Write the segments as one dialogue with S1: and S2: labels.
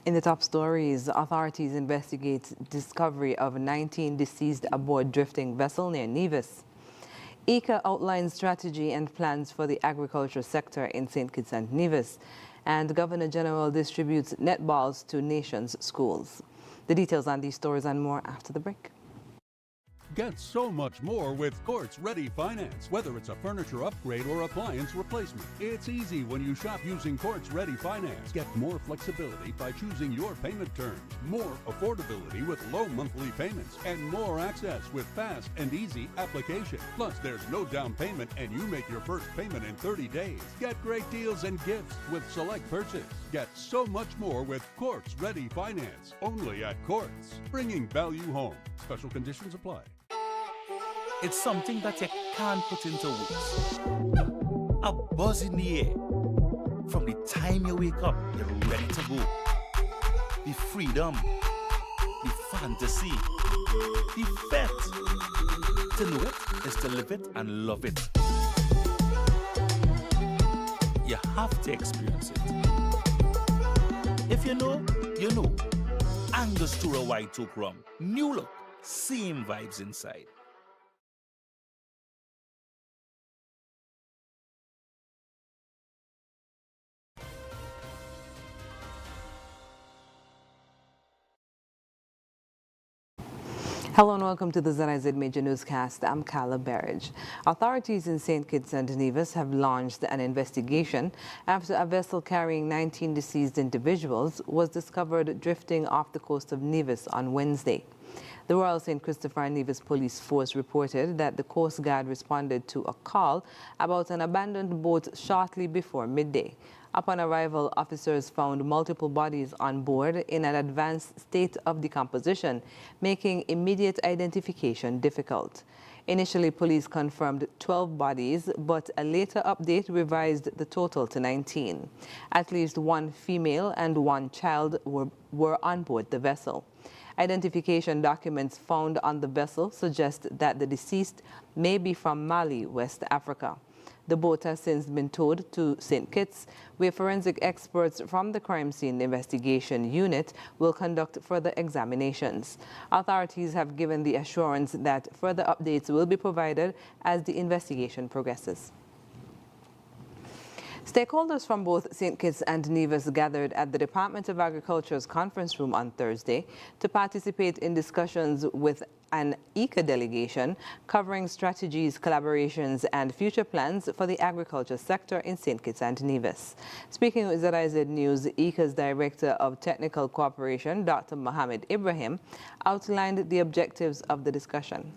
S1: In the top stories, authorities investigate discovery of 19 deceased aboard drifting vessel near Nevis. ICA outlines strategy and plans for the agriculture sector in St. Kitts and Nevis. And Governor General distributes netballs to nation's schools. The details on these stories and more after the break.
S2: Get so much more with Courts Ready Finance. Whether it's a furniture upgrade or appliance replacement, it's easy when you shop using Courts Ready Finance. Get more flexibility by choosing your payment terms, more affordability with low monthly payments, and more access with fast and easy application. Plus, there's no down payment and you make your first payment in 30 days. Get great deals and gifts with select purchase. Get so much more with Courts Ready Finance. Only at Courts. Bringing value home. Special conditions apply.
S3: It's something that you can't put into words. A buzz in the air. From the time you wake up, you're ready to go. The freedom, the fantasy, the fete. To know it is to live it and love it. You have to experience it. If you know, you know. Angostura White Oak Rum. New look, same vibes inside.
S1: Hello and welcome to the ZIZ Major Newscast. I'm Carla Berridge. Authorities in St. Kitts and Nevis have launched an investigation after a vessel carrying 19 deceased individuals was discovered drifting off the coast of Nevis on Wednesday. The Royal St. Christopher and Nevis Police Force reported that the Coast Guard responded to a call about an abandoned boat shortly before midday. Upon arrival, officers found multiple bodies on board in an advanced state of decomposition, making immediate identification difficult. Initially, police confirmed 12 bodies, but a later update revised the total to 19. At least one female and one child were on board the vessel. Identification documents found on the vessel suggest that the deceased may be from Mali, West Africa. The boat has since been towed to St. Kitts, where forensic experts from the Crime Scene Investigation Unit will conduct further examinations. Authorities have given the assurance that further updates will be provided as the investigation progresses. Stakeholders from both St. Kitts and Nevis gathered at the Department of Agriculture's conference room on Thursday to participate in discussions with an ICA delegation covering strategies, collaborations, and future plans for the agriculture sector in St. Kitts and Nevis. Speaking with ZIZ News, ICA's Director of Technical Cooperation, Dr. Mohammed Ibrahim, outlined the objectives of the discussion.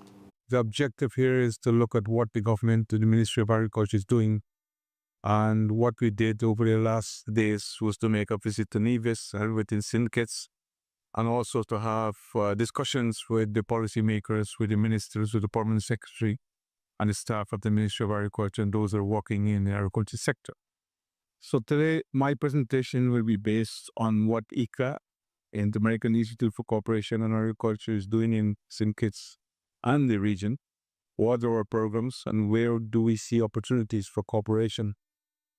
S4: The objective here is to look at what the government, the Ministry of Agriculture, is doing. And what we did over the last days was to make a visit to Nevis and within St. Kitts, and also to have discussions with the policymakers, with the ministers, with the permanent secretary, and the staff of the Ministry of Agriculture and those who are working in the agriculture sector. So today, my presentation will be based on what ICA and the American Institute for Cooperation and Agriculture is doing in St. Kitts and the region. What are our programs and where do we see opportunities for cooperation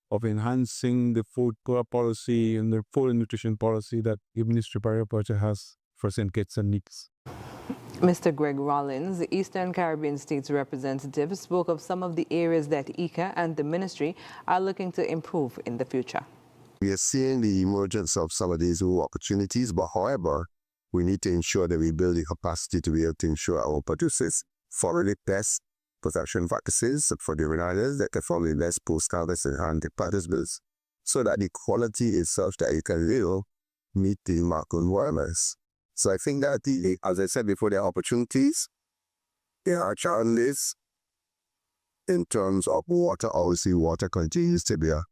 S4: of enhancing the food policy and the food and nutrition policy that the Ministry of Agriculture has for St. Kitts and Nevis.
S1: Mr. Greg Rollins, the Eastern Caribbean States representative, spoke of some of the areas that ICA and the ministry are looking to improve in the future.
S5: We are seeing the emergence of some of these new opportunities, but however, we need to ensure that we build the capacity to be able to ensure our producers follow the best production practices for the retailers that can follow the best post-harvest and the practice bills, so that the quality is such that you can really meet the market requirements. So I think that, as I said before, there are opportunities, there are challenges in terms of water. Obviously, water continues to be a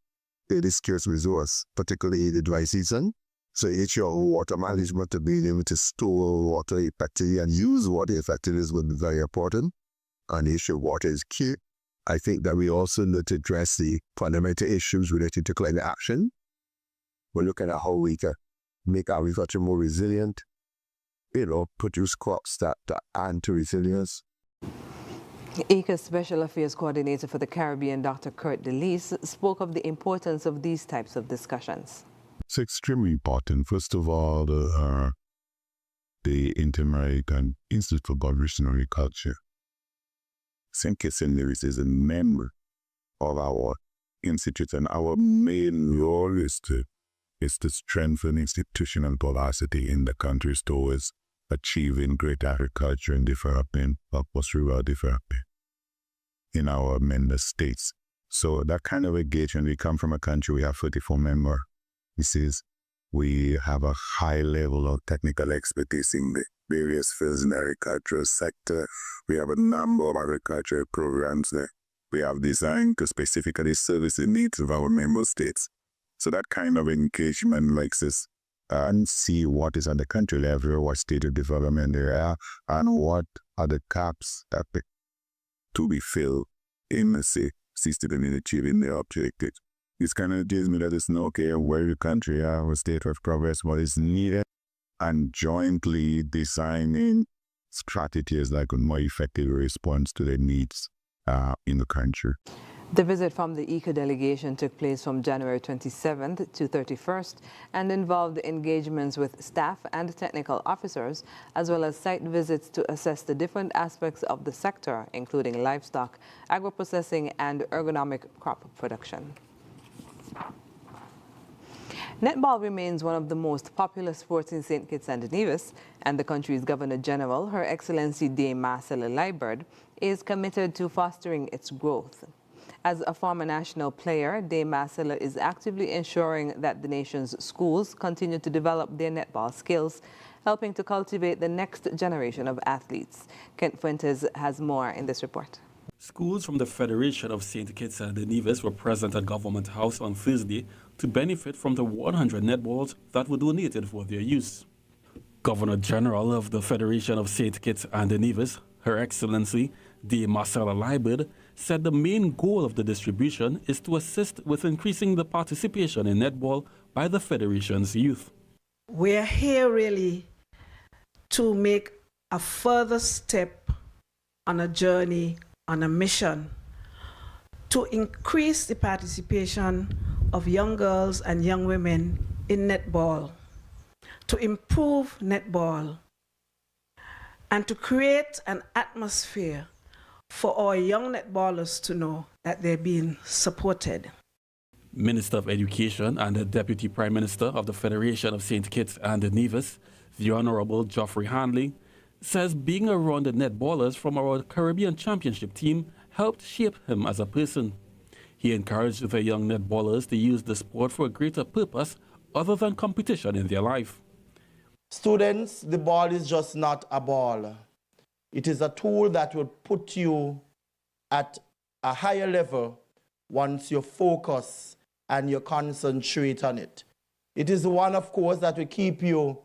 S5: very scarce resource, particularly in the dry season. So it's your water management to be able to store water effectively and use water effectively is going to be very important. And the issue of water is key. I think that we also need to address the fundamental issues related to climate action. We're looking at how we can make agriculture more resilient, produce crops that add to resilience.
S1: ICA's Special Affairs Coordinator for the Caribbean, Dr. Kurt DeLeese, spoke of the importance of these types of discussions.
S5: It's extremely important. First of all, the Inter-American Institute for Promotional Culture. St. Kitts and Nevis is a member of our institute, and our main role is to strengthen institutional velocity in the countries towards achieving great agriculture and development, post-rural development in our member states. So that kind of engagement, we come from a country, we have 34 members. We have a high level of technical expertise in the various fields in the agricultural sector. We have a number of agricultural programs that we have designed to specifically service the needs of our member states. So that kind of engagement makes us and see what is at the country level, what state of development there are, and what are the gaps that to be filled in the system in achieving the objective. This kind of tells me that it's not okay where the country are, or state of progress, what is needed, and jointly designing strategies that could more effectively respond to the needs in the country.
S1: The visit from the ECO delegation took place from January 27th to 31st and involved engagements with staff and technical officers, as well as site visits to assess the different aspects of the sector, including livestock, agro-processing, and ergonomic crop production. Netball remains one of the most popular sports in St. Kitts and Nevis, and the country's Governor General, Her Excellency Dame Marcella Liburd, is committed to fostering its growth. As a former national player, Dame Marcella is actively ensuring that the nation's schools continue to develop their netball skills, helping to cultivate the next generation of athletes. Kent Fuentes has more in this report.
S6: Schools from the Federation of St. Kitts and Nevis were present at Government House on Thursday to benefit from the 100 netballs that were donated for their use. Governor General of the Federation of St. Kitts and Nevis, Her Excellency Dame Marcella Liburd, said the main goal of the distribution is to assist with increasing the participation in netball by the Federation's youth.
S7: We're here really to make a further step on a journey, on a mission, to increase the participation of young girls and young women in netball, to improve netball, and to create an atmosphere for our young netballers to know that they're being supported.
S6: Minister of Education and the Deputy Prime Minister of the Federation of St. Kitts and Nevis, the Honorable Geoffrey Handley, says being around the netballers from our Caribbean Championship team helped shape him as a person. He encouraged the young netballers to use the sport for a greater purpose other than competition in their life.
S8: Students, the ball is just not a ball. It is a tool that will put you at a higher level once you focus and you concentrate on it. It is one, of course, that will keep you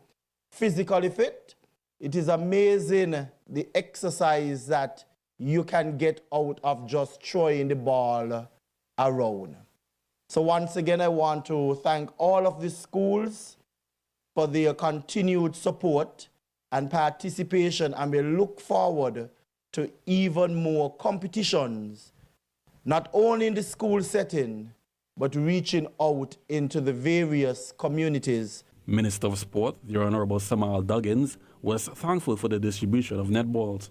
S8: physically fit. It is amazing the exercise that you can get out of just throwing the ball around. So once again, I want to thank all of the schools for their continued support and participation, and we look forward to even more competitions, not only in the school setting, but reaching out into the various communities.
S6: Minister of Sport, the Honorable Samal Duggins, was thankful for the distribution of netballs,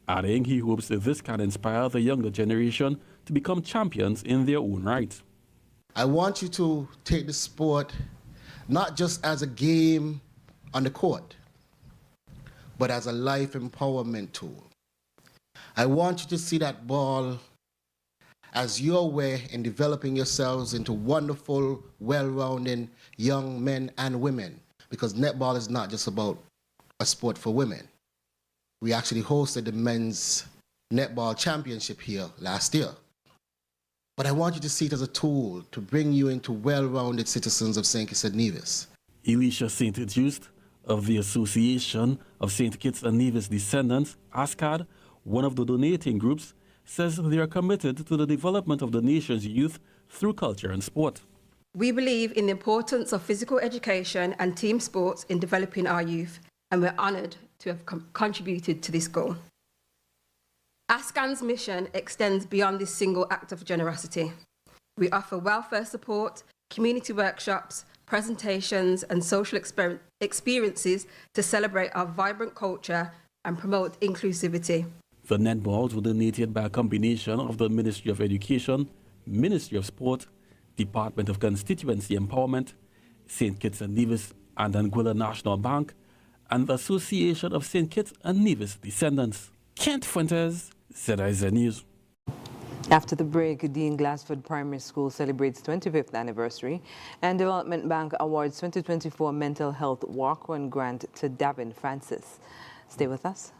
S6: adding he hopes that this can inspire the younger generation to become champions in their own right.
S9: I want you to take the sport not just as a game on the court, but as a life empowerment tool. I want you to see that ball as your way in developing yourselves into wonderful, well-rounded young men and women, because netball is not just about a sport for women. We actually hosted the men's netball championship here last year. But I want you to see it as a tool to bring you into well-rounded citizens of St. Kitts and Nevis.
S6: Elisha St. Just of the Association of St. Kitts and Nevis Descendants, ASCAD, one of the donating groups, says they are committed to the development of the nation's youth through culture and sport.
S10: We believe in the importance of physical education and team sports in developing our youth, and we're honoured to have contributed to this goal. ASCAN's mission extends beyond this single act of generosity. We offer welfare support, community workshops, presentations, and social experiences to celebrate our vibrant culture and promote inclusivity.
S6: The netballs were donated by a combination of the Ministry of Education, Ministry of Sport, Department of Constituency Empowerment, St. Kitts and Nevis and Anguilla National Bank, and the Association of St. Kitts and Nevis Descendants. Kent Fuentes, ZIZ News.
S1: After the break, Dean Glassford Primary School celebrates 25th anniversary, and Development Bank awards 2024 Mental Health Walk-Run Grant to Davin Francis. Stay with us.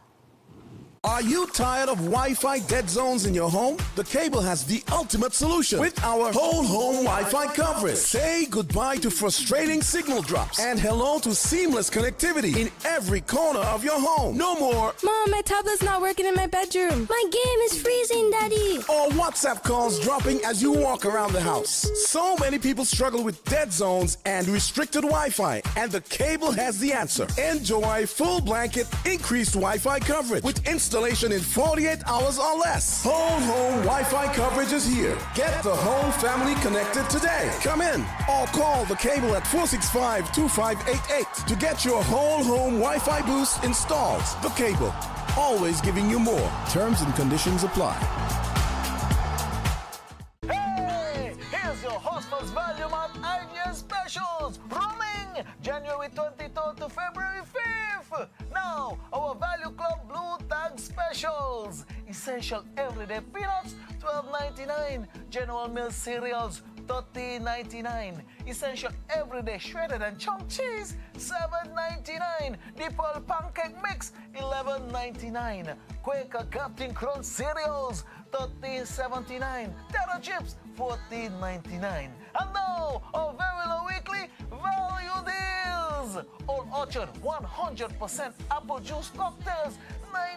S11: Are you tired of Wi-Fi dead zones in your home? The Cable has the ultimate solution with our whole home Wi-Fi coverage. Say goodbye to frustrating signal drops and hello to seamless connectivity in every corner of your home. No more
S12: Mom, my tablet's not working in my bedroom. My game is freezing, Daddy.
S11: or WhatsApp calls dropping as you walk around the house. So many people struggle with dead zones and restricted Wi-Fi, and the Cable has the answer. Enjoy full blanket increased Wi-Fi coverage with installation in 48 hours or less. Whole home Wi-Fi coverage is here. Get the whole family connected today. Come in or call the Cable at 465-2588 to get your whole home Wi-Fi boost installed. The Cable, always giving you more. Terms and conditions apply.
S13: Hey, here's your Hostel's Value Month Idea Specials, running January 23rd to February 5th. Now, our Value Club Blue Tag Specials. Essential Everyday Peanuts, $12.99. General Mills Cereals, $13.99. Essential Everyday Shredded and Chunk Cheese, $7.99. Dipple Pancake Mix, $11.99. Quaker Captain Crunch Cereals, $13.79. Terra Chips, $14.99. And now, our very low weekly value deals. Old Orchard 100% apple juice cocktails,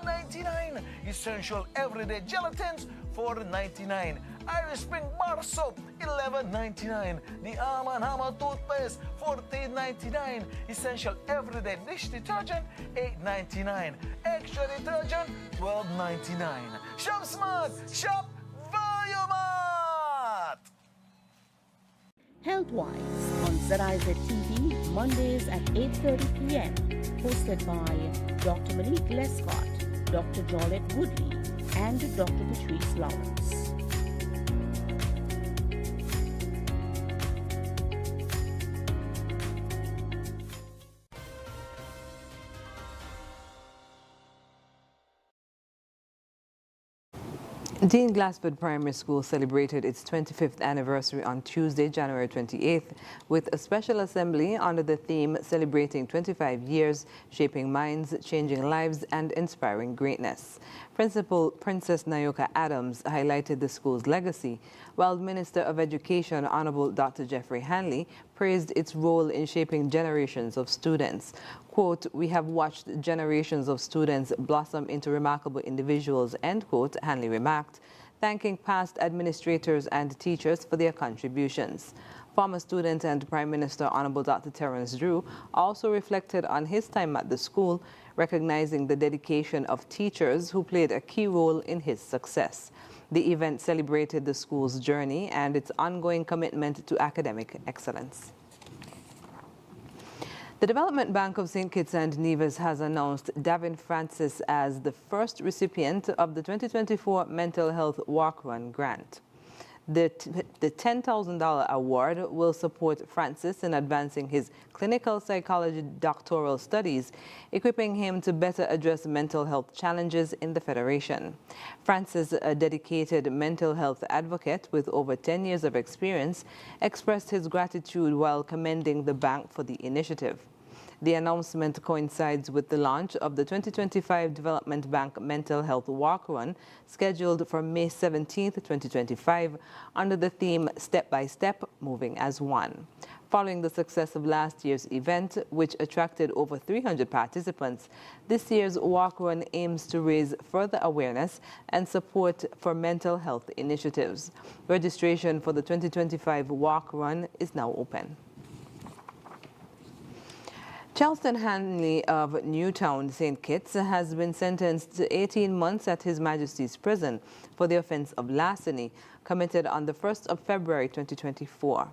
S13: $9.99. Essential Everyday Gelatins, $4.99. Irish Spring Bar Soap, $11.99. The Arm & Hammer Toothpaste, $14.99. Essential Everyday Dish Detergent, $8.99. Extra Detergent, $12.99. Shop Smart, Shop Value Mart.
S14: Healthwise on ZIZ TV, Mondays at 8:30 p.m. Hosted by Dr. Monique Lescott, Dr. Jolette Woodley, and Dr. Patrice Lawrence.
S1: Dean Glassford Primary School celebrated its 25th anniversary on Tuesday, January 28th, with a special assembly under the theme Celebrating 25 Years, Shaping Minds, Changing Lives, and Inspiring Greatness. Principal Princess Nayoka Adams highlighted the school's legacy, while Minister of Education, Honorable Dr. Jeffrey Hanley, praised its role in shaping generations of students. Quote, "We have watched generations of students blossom into remarkable individuals," end quote, Hanley remarked, thanking past administrators and teachers for their contributions. Former student and Prime Minister Honorable Dr. Terence Drew also reflected on his time at the school, recognizing the dedication of teachers who played a key role in his success. The event celebrated the school's journey and its ongoing commitment to academic excellence. The Development Bank of St. Kitts and Nevis has announced Davin Francis as the first recipient of the 2024 Mental Health Walk-Run Grant. The $10,000 award will support Francis in advancing his clinical psychology doctoral studies, equipping him to better address mental health challenges in the Federation. Francis, a dedicated mental health advocate with over 10 years of experience, expressed his gratitude while commending the bank for the initiative. The announcement coincides with the launch of the 2025 Development Bank Mental Health Walk Run, scheduled for May 17, 2025, under the theme Step by Step, Moving as One. Following the success of last year's event, which attracted over 300 participants, this year's walk run aims to raise further awareness and support for mental health initiatives. Registration for the 2025 walk run is now open. Charleston Hanley of Newtown, St. Kitts, has been sentenced to 18 months at His Majesty's Prison for the offense of larceny committed on the 1st of February 2024.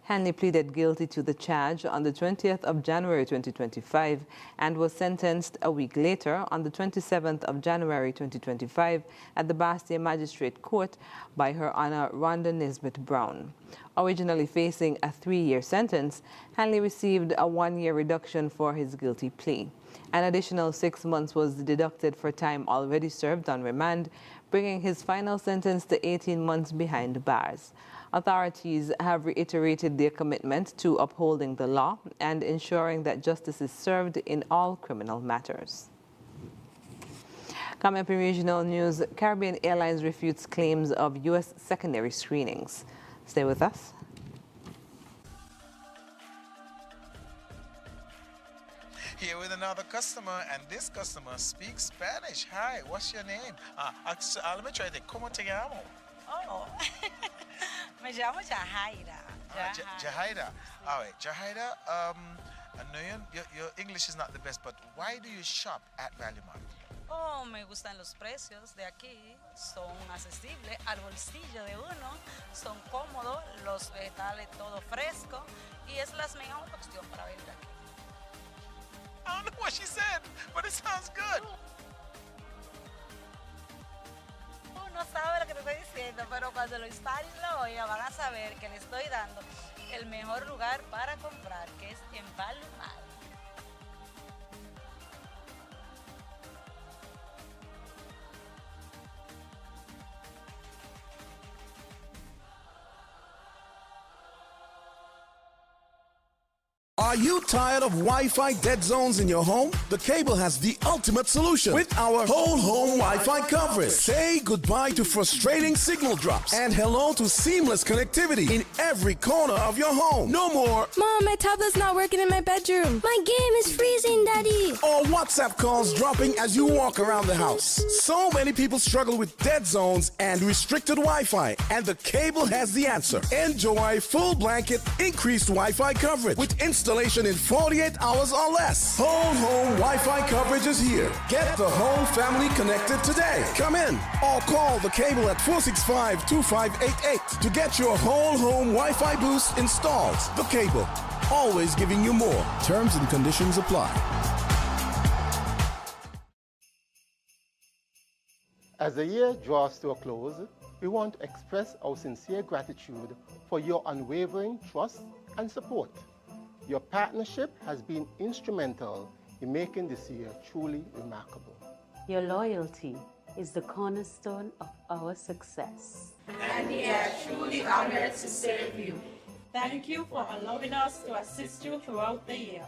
S1: Hanley pleaded guilty to the charge on the 20th of January 2025 and was sentenced a week later on the 27th of January 2025 at the Bastia Magistrate Court by Her Honor Rhonda Nisbet Brown. Originally facing a 3-year sentence, Hanley received a 1-year reduction for his guilty plea. An additional 6 months was deducted for time already served on remand, bringing his final sentence to 18 months behind bars. Authorities have reiterated their commitment to upholding the law and ensuring that justice is served in all criminal matters. Coming up in regional news, Caribbean Airlines refutes claims of U.S. secondary screenings. Stay with us.
S15: Here with another customer, and this customer speaks Spanish. Hi, what's your name? Let me try to ¿Cómo te llamo?
S16: Oh, me llamo Jahaira.
S15: Jahaira. All right, Jahaira, I know your English is not the best, but why do you shop at Value Mart?
S16: Oh, me gustan los precios de aquí, son accesibles al bolsillo de uno, son cómodos, los vegetales todo fresco y es la mejor opción para venir aquí.
S15: I don't know what she said, but it sounds good.
S16: No sabe lo que te estoy diciendo, pero cuando lo instalen lo oigan, van a saber que le estoy dando el mejor lugar para comprar, que es en Value Mart.
S11: Are you tired of Wi-Fi dead zones in your home? The Cable has the ultimate solution with our whole home Wi-Fi coverage. Say goodbye to frustrating signal drops and hello to seamless connectivity in every corner of your home. No more
S12: Mom, my tablet's not working in my bedroom. My game is freezing, Daddy.
S11: or WhatsApp calls dropping as you walk around the house. So many people struggle with dead zones and restricted Wi-Fi, and the Cable has the answer. Enjoy full blanket increased Wi-Fi coverage with installation in 48 hours or less. Whole home Wi-Fi coverage is here. Get the whole family connected today. Come in or call the Cable at 465-2588 to get your whole home Wi-Fi boost installed. The Cable, always giving you more. Terms and conditions apply.
S17: As the year draws to a close, we want to express our sincere gratitude for your unwavering trust and support. Your partnership has been instrumental in making this year truly remarkable.
S18: Your loyalty is the cornerstone of our success.
S19: And we are truly honored to serve you. Thank you for allowing us to assist you throughout the year.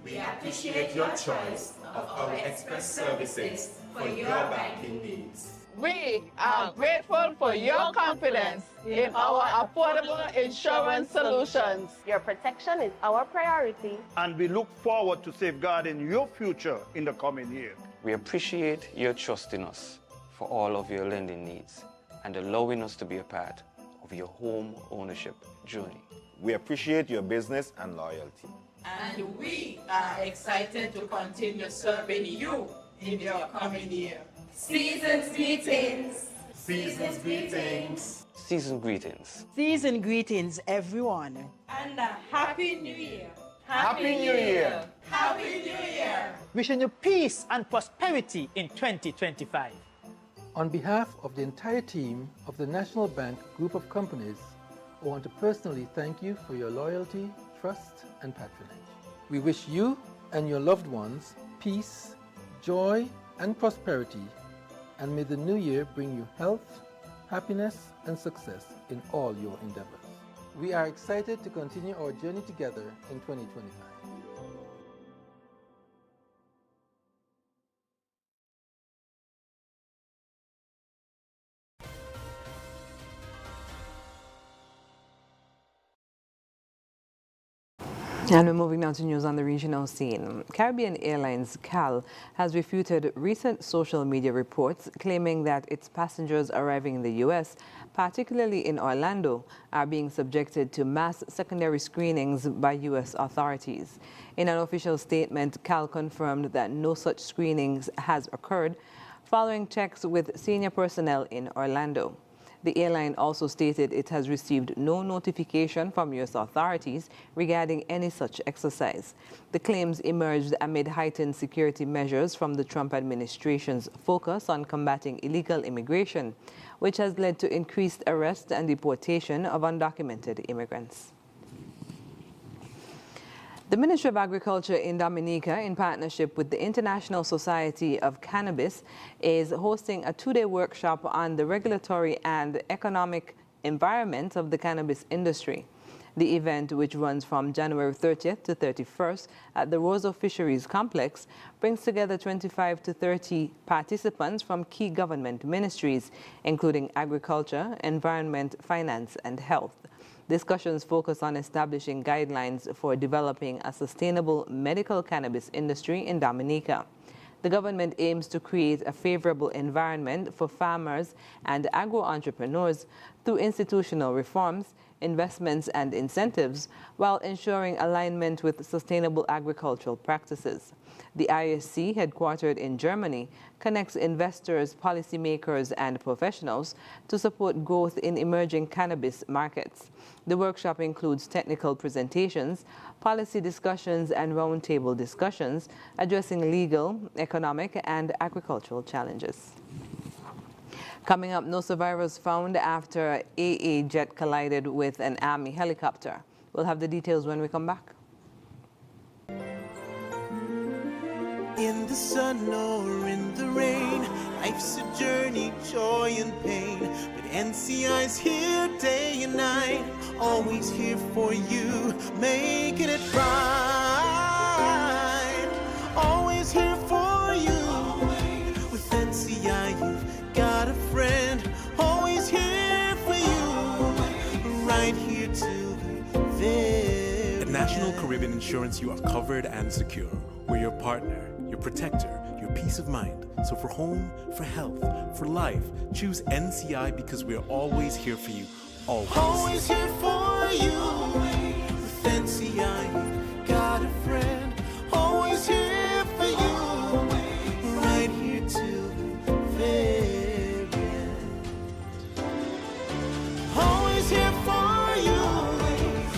S19: We appreciate your choice of our express services for your banking needs.
S20: We are grateful for your confidence in our affordable insurance solutions.
S21: Your protection is our priority.
S22: And we look forward to safeguarding your future in the coming year.
S23: We appreciate your trust in us for all of your lending needs and allowing us to be a part of your home ownership journey.
S24: We appreciate your business and loyalty.
S19: And we are excited to continue serving you in your coming year. Season's greetings.
S23: Season's greetings. Season greetings.
S25: Season greetings, everyone.
S19: And a Happy New Year.
S20: Happy New Year.
S19: Happy New Year.
S26: Wishing you peace and prosperity in 2025.
S27: On behalf of the entire team of the National Bank Group of Companies, I want to personally thank you for your loyalty, trust, and patronage. We wish you and your loved ones peace, joy, and prosperity, and may the new year bring you health, happiness, and success in all your endeavors. We are excited to continue our journey together in 2025.
S1: And we're moving now to news on the regional scene. Caribbean Airlines CAL has refuted recent social media reports claiming that its passengers arriving in the U.S., particularly in Orlando, are being subjected to mass secondary screenings by U.S. authorities. In an official statement, CAL confirmed that no such screenings has occurred following checks with senior personnel in Orlando. The airline also stated it has received no notification from U.S. authorities regarding any such exercise. The claims emerged amid heightened security measures from the Trump administration's focus on combating illegal immigration, which has led to increased arrest and deportation of undocumented immigrants. The Ministry of Agriculture in Dominica, in partnership with the International Society of Cannabis, is hosting a two-day workshop on the regulatory and economic environment of the cannabis industry. The event, which runs from January 30th to 31st at the Roseau Fisheries Complex, brings together 25 to 30 participants from key government ministries, including agriculture, environment, finance, and health. Discussions focus on establishing guidelines for developing a sustainable medical cannabis industry in Dominica. The government aims to create a favorable environment for farmers and agro-entrepreneurs through institutional reforms, investments, and incentives, while ensuring alignment with sustainable agricultural practices. The ISC, headquartered in Germany, connects investors, policymakers, and professionals to support growth in emerging cannabis markets. The workshop includes technical presentations, policy discussions, and roundtable discussions addressing legal, economic, and agricultural challenges. Coming up, no survivors found after AA jet collided with an Army helicopter. We'll have the details when we come back.
S2: In the sun or in the rain, life's a journey, joy and pain. But NCI's here day and night, always here for you, making it right. Always here for you. With NCI, you've got a friend, always here for you, right here till the very
S3: At National Caribbean Insurance, you are covered and secure. We're your partner, your protector, your peace of mind. So for home, for health, for life, choose NCI because we're always here for you. Always.
S2: Always here for you. With NCI, you've got a friend. Always here for you. Right here till the very end. Always here for you.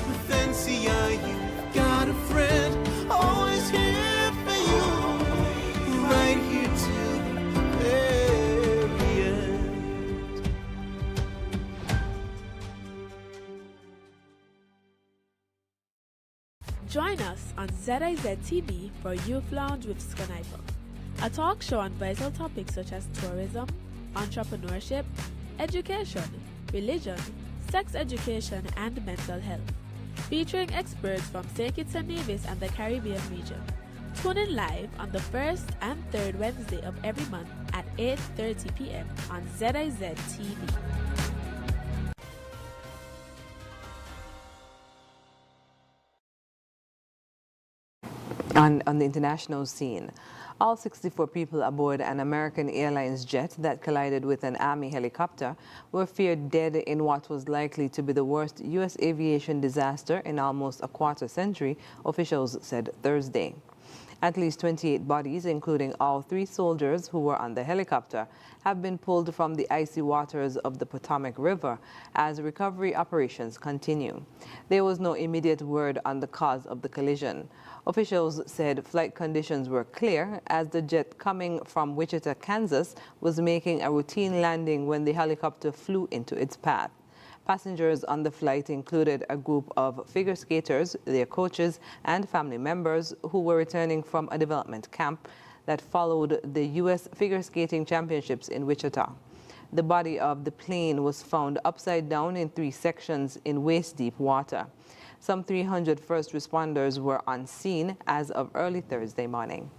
S2: With NCI, you've got a friend. Always here for you. Right here till the very end.
S4: Join us on ZIZ TV for Youth Lounge with Sniper, a talk show on vital topics such as tourism, entrepreneurship, education, religion, sex education, and mental health, featuring experts from St. Kitts and Nevis and the Caribbean region. Tune in live on the first and third Wednesday of every month at 8:30 p.m. on ZIZ TV.
S1: On the international scene, all 64 people aboard an American Airlines jet that collided with an Army helicopter were feared dead in what was likely to be the worst U.S. aviation disaster in almost a quarter century, officials said Thursday. At least 28 bodies, including all 3 soldiers who were on the helicopter, have been pulled from the icy waters of the Potomac River as recovery operations continue. There was no immediate word on the cause of the collision. Officials said flight conditions were clear as the jet coming from Wichita, Kansas, was making a routine landing when the helicopter flew into its path. Passengers on the flight included a group of figure skaters, their coaches, and family members who were returning from a development camp that followed the U.S. Figure Skating Championships in Wichita. The body of the plane was found upside down in 3 sections in waist-deep water. Some 300 first responders were on scene as of early Thursday morning.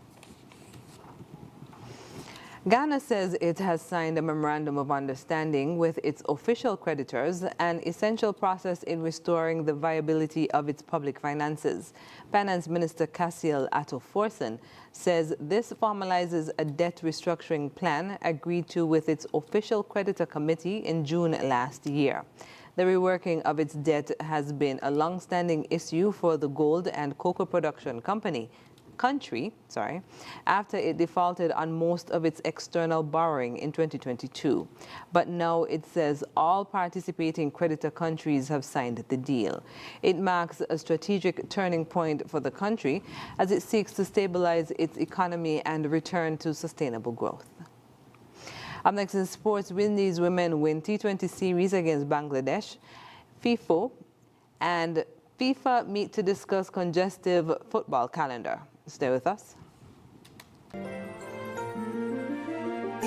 S1: Ghana says it has signed a memorandum of understanding with its official creditors, an essential process in restoring the viability of its public finances. Finance Minister Cassiel Atto-Forson says this formalizes a debt restructuring plan agreed to with its official creditor committee in June last year. The reworking of its debt has been a long-standing issue for the gold and cocoa production country, after it defaulted on most of its external borrowing in 2022. But now it says all participating creditor countries have signed the deal. It marks a strategic turning point for the country as it seeks to stabilize its economy and return to sustainable growth. Up next in sports, Windies women win T20 series against Bangladesh. FIFA and FIFA meet to discuss congestive football calendar. Stay with us.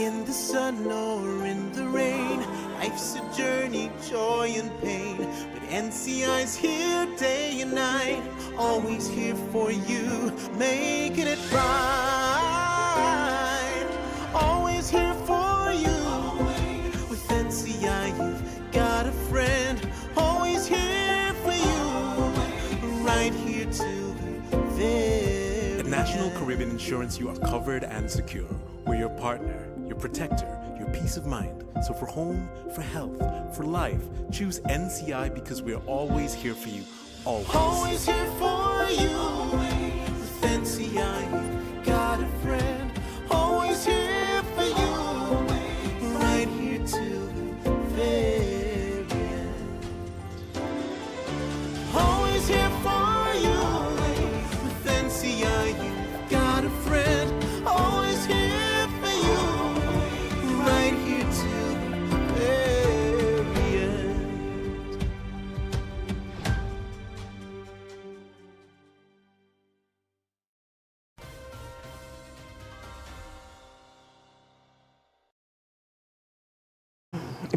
S2: In the sun or in the rain, life's a journey, joy and pain. But NCI's here day and night, always here for you, making it right. Always here for you. With NCI, you've got a friend, always here for you, right here till the very
S3: At National Caribbean Insurance, you are covered and secure. We're your partner, your protector, your peace of mind. So for home, for health, for life, choose NCI because we're always here for you. Always.
S2: Always here for you. With NCI, you've got a friend, always here for you, right here till the very end. Always here for you. With NCI, you've got a friend, always here for you, right here till the very end.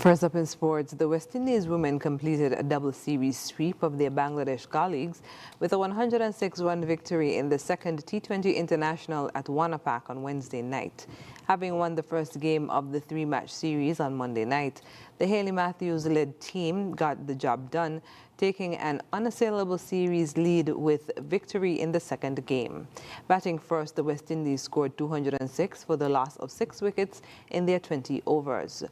S1: First up in sports, the West Indies women completed a double series sweep of their Bangladesh colleagues with a 106-run victory in the second T20 International at Wanapak on Wednesday night. Having won the first game of the three-match series on Monday night, the Hayley Matthews-led team got the job done, taking an unassailable series lead with victory in the second game. Batting first, the West Indies scored 206 for the loss of 6 wickets in their 20 overs.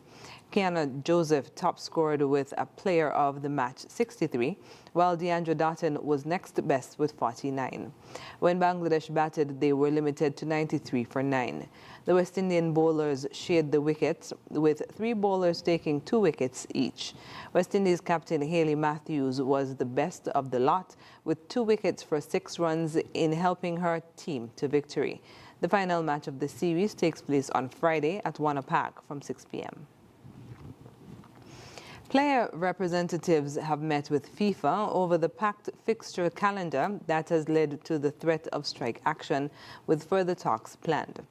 S1: Kiana Joseph top scored with a player of the match 63, while Deandra Dotton was next best with 49. When Bangladesh batted, they were limited to 93 for 9. The West Indian bowlers shared the wickets, with 3 bowlers taking 2 wickets each. West Indies captain Hayley Matthews was the best of the lot, with 2 wickets for 6 runs in helping her team to victory. The final match of the series takes place on Friday at Wanapak from 6 p.m. Player representatives have met with FIFA over the packed fixture calendar that has led to the threat of strike action, with further talks planned.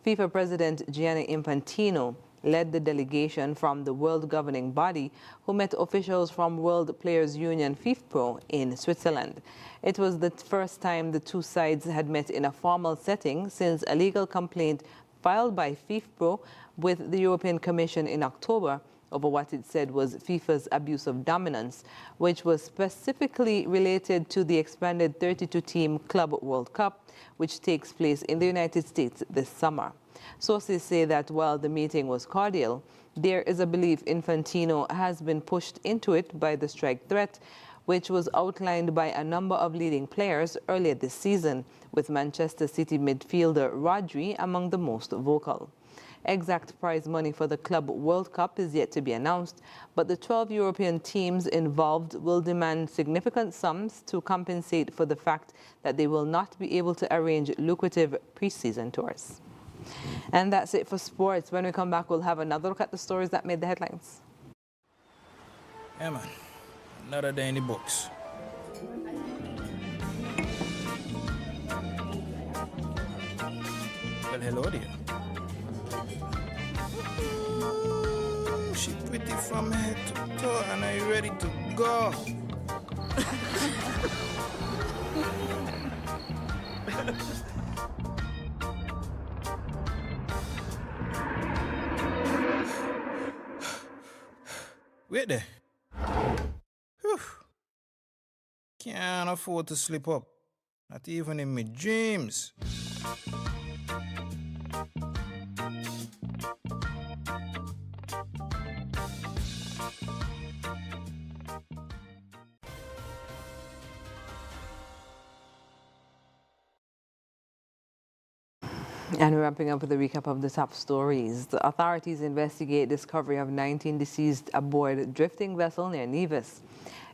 S1: FIFA President Gianni Infantino led the delegation from the world governing body, who met officials from World Players Union FIFPro in Switzerland. It was the first time the two sides had met in a formal setting since a legal complaint filed by FIFPro with the European Commission in October over what it said was FIFA's abuse of dominance, which was specifically related to the expanded 32-team Club World Cup, which takes place in the United States this summer. Sources say that while the meeting was cordial, there is a belief Infantino has been pushed into it by the strike threat, which was outlined by a number of leading players earlier this season, with Manchester City midfielder Rodri among the most vocal. Exact prize money for the Club World Cup is yet to be announced, but the 12 European teams involved will demand significant sums to compensate for the fact that they will not be able to arrange lucrative pre-season tours. And that's it for sports. When we come back, we'll have another look at the stories that made the headlines.
S5: Yeah, man. Another day in the books. Well, hello there. She pretty from head to toe, and are you ready to go? Wait there. Whew. Can't afford to slip up. Not even in my dreams.
S1: And we're wrapping up with a recap of the top stories. The authorities investigate discovery of 19 deceased aboard drifting vessel near Nevis.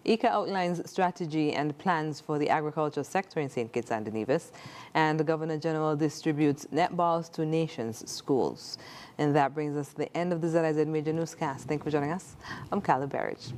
S1: ICA outlines strategy and plans for the agriculture sector in St. Kitts and Nevis. And the Governor General distributes netballs to nation's schools. And that brings us to the end of the ZIZ Major Newscast. Thank you for joining us. I'm Carla Berridge.